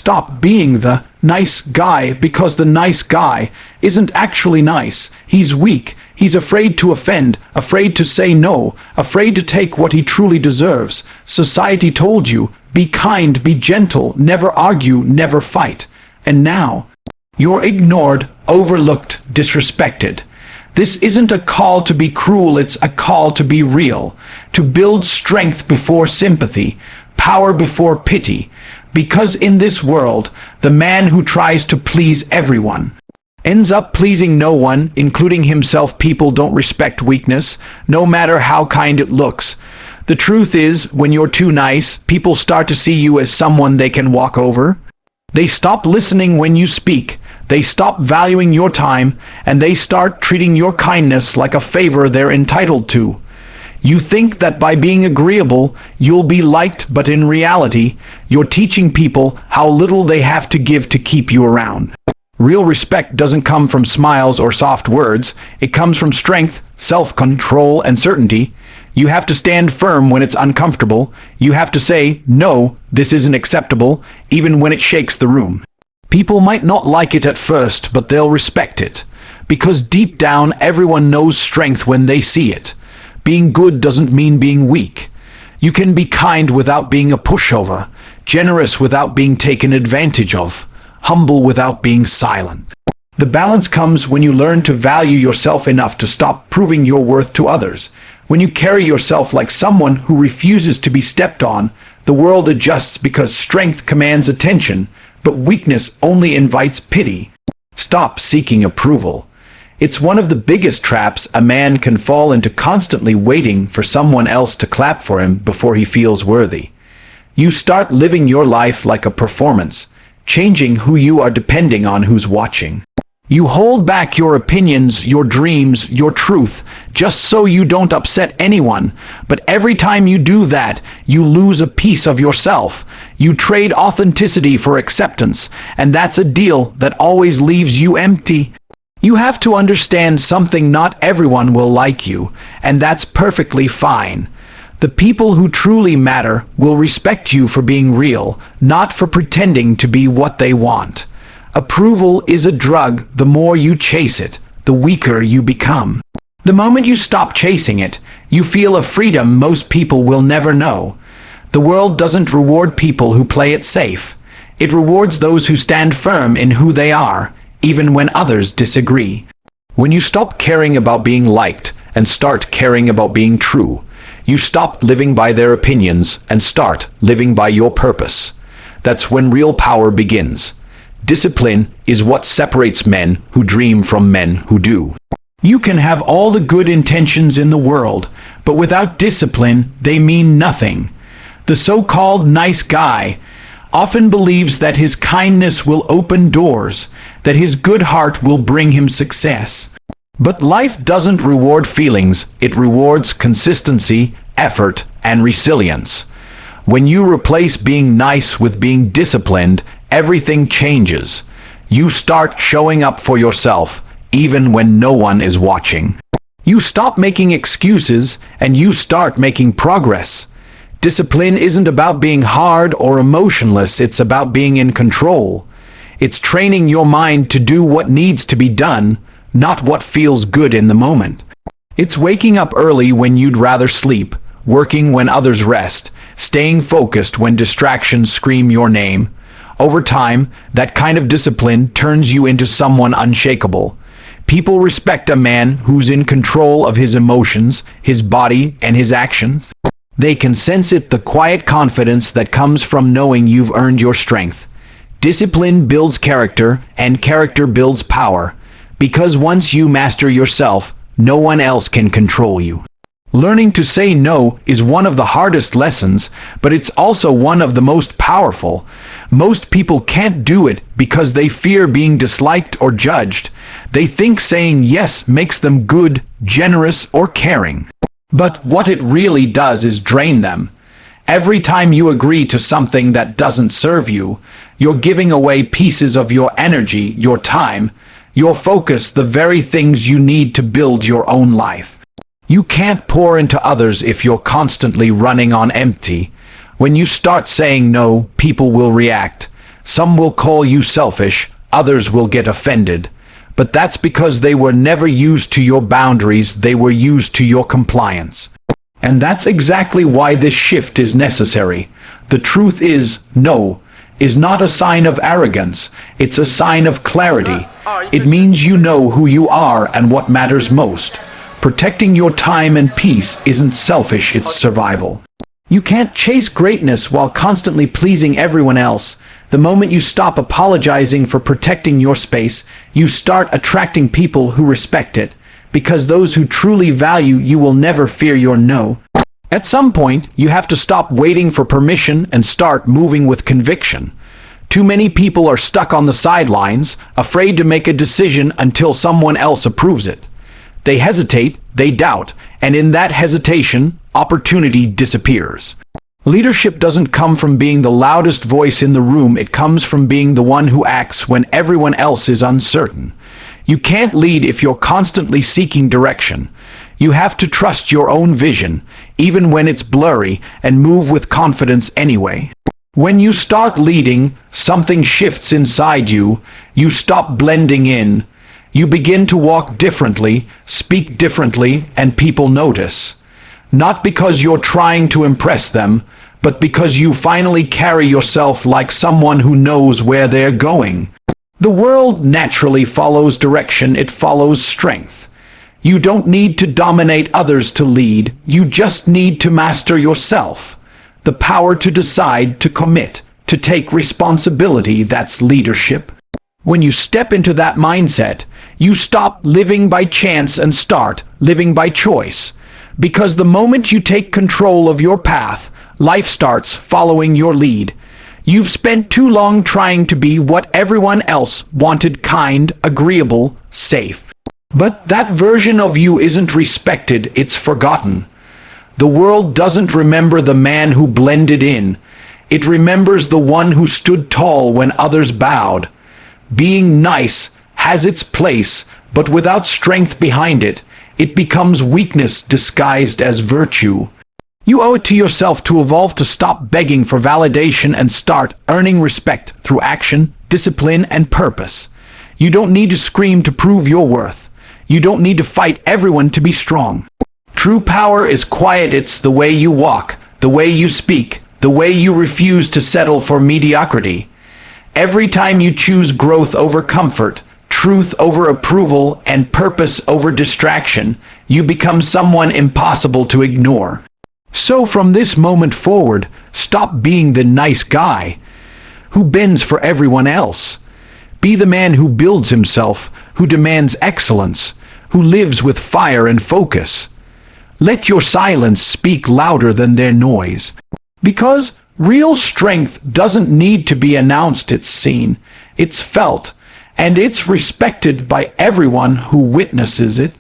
stop being the nice guy, because the nice guy isn't actually nice. He's weak. He's afraid to offend, afraid to say no, afraid to take what he truly deserves. Society told you, be kind, be gentle, never argue, never fight. And now, you're ignored, overlooked, disrespected. This isn't a call to be cruel, it's a call to be real, to build strength before sympathy, power before pity. Because in this world, the man who tries to please everyone ends up pleasing no one, including himself. People don't respect weakness, no matter how kind it looks. The truth is, when you're too nice, people start to see you as someone they can walk over. They stop listening when you speak. They stop valuing your time, and they start treating your kindness like a favor they're entitled to. You think that by being agreeable, you'll be liked, but in reality, you're teaching people how little they have to give to keep you around. Real respect doesn't come from smiles or soft words. It comes from strength, self-control, and certainty. You have to stand firm when it's uncomfortable. You have to say, no, this isn't acceptable, even when it shakes the room. People might not like it at first, but they'll respect it. Because deep down, everyone knows strength when they see it. Being good doesn't mean being weak. You can be kind without being a pushover, generous without being taken advantage of, humble without being silent. The balance comes when you learn to value yourself enough to stop proving your worth to others. When you carry yourself like someone who refuses to be stepped on, the world adjusts because strength commands attention, but weakness only invites pity. Stop seeking approval. It's one of the biggest traps a man can fall into, constantly waiting for someone else to clap for him before he feels worthy. You start living your life like a performance, changing who you are depending on who's watching. You hold back your opinions, your dreams, your truth, just so you don't upset anyone. But every time you do that, you lose a piece of yourself. You trade authenticity for acceptance, and that's a deal that always leaves you empty. You have to understand something: not everyone will like you, and that's perfectly fine. The people who truly matter will respect you for being real, not for pretending to be what they want. Approval is a drug. The more you chase it, the weaker you become. The moment you stop chasing it, you feel a freedom most people will never know. The world doesn't reward people who play it safe. It rewards those who stand firm in who they are, even when others disagree. When you stop caring about being liked and start caring about being true, you stop living by their opinions and start living by your purpose. That's when real power begins. Discipline is what separates men who dream from men who do. You can have all the good intentions in the world, but without discipline, they mean nothing. The so-called nice guy often believes that his kindness will open doors, that his good heart will bring him success. But life doesn't reward feelings, it rewards consistency, effort, and resilience. When you replace being nice with being disciplined, everything changes. You start showing up for yourself, even when no one is watching. You stop making excuses, and you start making progress. Discipline isn't about being hard or emotionless, it's about being in control. It's training your mind to do what needs to be done, not what feels good in the moment. It's waking up early when you'd rather sleep, working when others rest, staying focused when distractions scream your name. Over time, that kind of discipline turns you into someone unshakable. People respect a man who's in control of his emotions, his body, and his actions. They can sense it, the quiet confidence that comes from knowing you've earned your strength. Discipline builds character, and character builds power. Because once you master yourself, no one else can control you. Learning to say no is one of the hardest lessons, but it's also one of the most powerful. Most people can't do it because they fear being disliked or judged. They think saying yes makes them good, generous, or caring. But what it really does is drain them. Every time you agree to something that doesn't serve you, you're giving away pieces of your energy, your time, your focus, the very things you need to build your own life. You can't pour into others if you're constantly running on empty. When you start saying no, people will react. Some will call you selfish, others will get offended. But that's because they were never used to your boundaries, they were used to your compliance. And that's exactly why this shift is necessary. The truth is, no is not a sign of arrogance, it's a sign of clarity. It means you know who you are and what matters most. Protecting your time and peace isn't selfish, it's survival. You can't chase greatness while constantly pleasing everyone else. The moment you stop apologizing for protecting your space, you start attracting people who respect it. Because those who truly value you will never fear your no. At some point, you have to stop waiting for permission and start moving with conviction. Too many people are stuck on the sidelines, afraid to make a decision until someone else approves it. They hesitate, they doubt, and in that hesitation, opportunity disappears. Leadership doesn't come from being the loudest voice in the room, it comes from being the one who acts when everyone else is uncertain. You can't lead if you're constantly seeking direction. You have to trust your own vision, even when it's blurry, and move with confidence anyway. When you start leading, something shifts inside you. You stop blending in. You begin to walk differently, speak differently, and people notice. Not because you're trying to impress them, but because you finally carry yourself like someone who knows where they're going. The world naturally follows direction, it follows strength. You don't need to dominate others to lead, you just need to master yourself. The power to decide, to commit, to take responsibility, that's leadership. When you step into that mindset, you stop living by chance and start living by choice. Because the moment you take control of your path, life starts following your lead. You've spent too long trying to be what everyone else wanted: kind, agreeable, safe. But that version of you isn't respected, it's forgotten. The world doesn't remember the man who blended in. It remembers the one who stood tall when others bowed. Being nice has its place, but without strength behind it, it becomes weakness disguised as virtue. You owe it to yourself to evolve, to stop begging for validation and start earning respect through action, discipline, and purpose. You don't need to scream to prove your worth. You don't need to fight everyone to be strong. True power is quiet, it's the way you walk, the way you speak, the way you refuse to settle for mediocrity. Every time you choose growth over comfort, truth over approval, and purpose over distraction, you become someone impossible to ignore. So from this moment forward, stop being the nice guy who bends for everyone else. Be the man who builds himself, who demands excellence, who lives with fire and focus. Let your silence speak louder than their noise. Because real strength doesn't need to be announced, it's seen, it's felt, and it's respected by everyone who witnesses it.